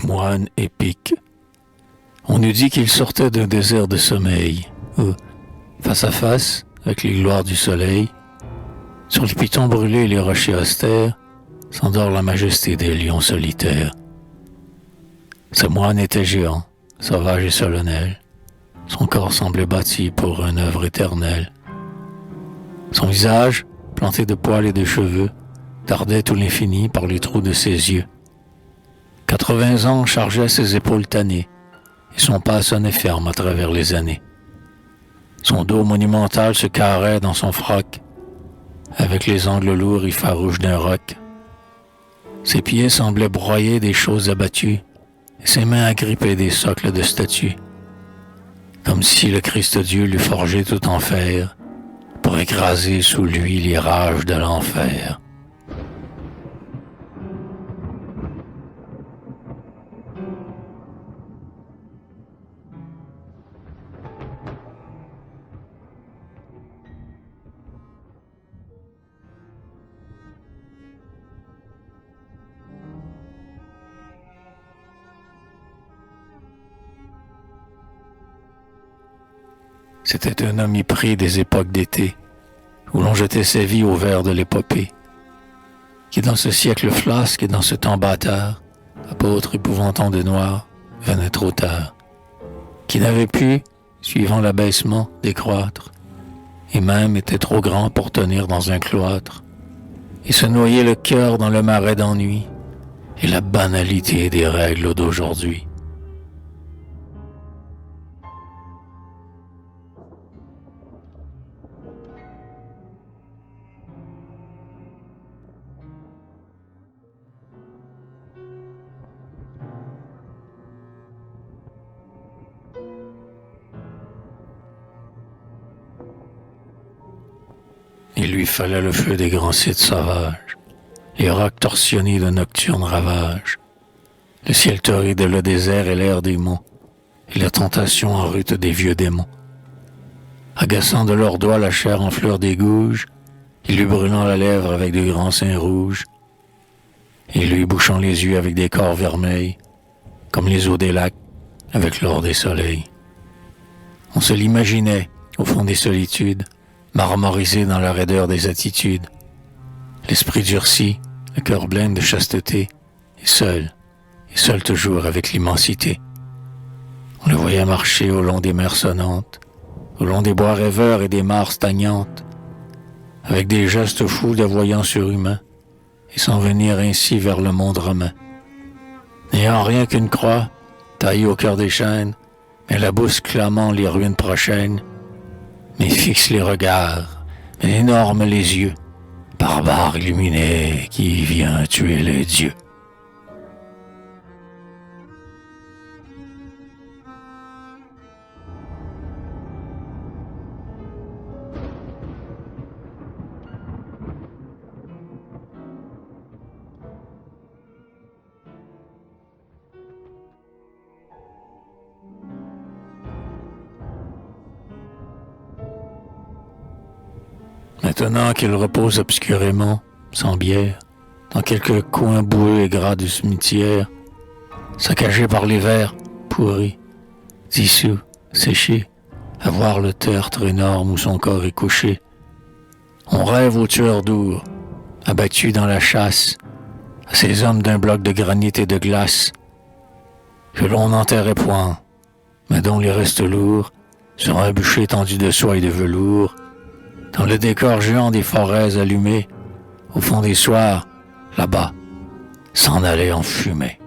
moine épique. On eût dit qu'il sortait d'un désert de sommeil, où, face à face, avec les gloires du soleil, sur les pitons brûlés et les rochers austères, s'endort la majesté des lions solitaires. Ce moine était géant, sauvage et solennel. Son corps semblait bâti pour une œuvre éternelle. Son visage, planté de poils et de cheveux, tardait tout l'infini par les trous de ses yeux. 80 ans chargeaient ses épaules tannées, et son pas sonnait ferme à travers les années. Son dos monumental se carrait dans son froc, avec les angles lourds et farouches d'un roc. Ses pieds semblaient broyer des choses abattues, et ses mains agrippaient des socles de statues, comme si le Christ Dieu l'eût forgé tout en fer, pour écraser sous lui les rages de l'enfer. C'était un homme épris des époques d'été, où l'on jetait sa vie au verre de l'épopée, qui dans ce siècle flasque et dans ce temps bâtard, apôtre épouvantant de noir, venait trop tard, qui n'avait pu, suivant l'abaissement, décroître, et même était trop grand pour tenir dans un cloître, et se noyer le cœur dans le marais d'ennui, et la banalité des règles d'aujourd'hui. Il lui fallait le feu des grands sites sauvages, les rocs torsionnés de nocturnes ravages, le ciel torride le désert et l'air des monts, et la tentation en rute des vieux démons. Agaçant de leurs doigts la chair en fleurs des gouges, il lui brûlant la lèvre avec de grands seins rouges, et lui bouchant les yeux avec des corps vermeils, comme les eaux des lacs avec l'or des soleils. On se l'imaginait, au fond des solitudes, marmorisé dans la raideur des attitudes, l'esprit durci, le cœur blême de chasteté, et seul toujours avec l'immensité. On le voyait marcher au long des mers sonnantes, au long des bois rêveurs et des mares stagnantes, avec des gestes fous de voyants surhumains, et s'en venir ainsi vers le monde romain. N'ayant rien qu'une croix, taillée au cœur des chênes, mais la bouche clamant les ruines prochaines, mais fixe les regards, mais énorme les yeux, barbare illuminé qui vient tuer les dieux. Maintenant qu'il repose obscurément, sans bière, dans quelque coin boueux et gras du cimetière, saccagé par les vers, pourri, dissous, séché, à voir le tertre énorme où son corps est couché. On rêve aux tueurs d'ours, abattus dans la chasse, à ces hommes d'un bloc de granit et de glace, que l'on n'enterrait point, mais dont les restes lourds, sur un bûcher tendu de soie et de velours, dans le décor géant des forêts allumées, au fond des soirs, là-bas, s'en allait en fumée.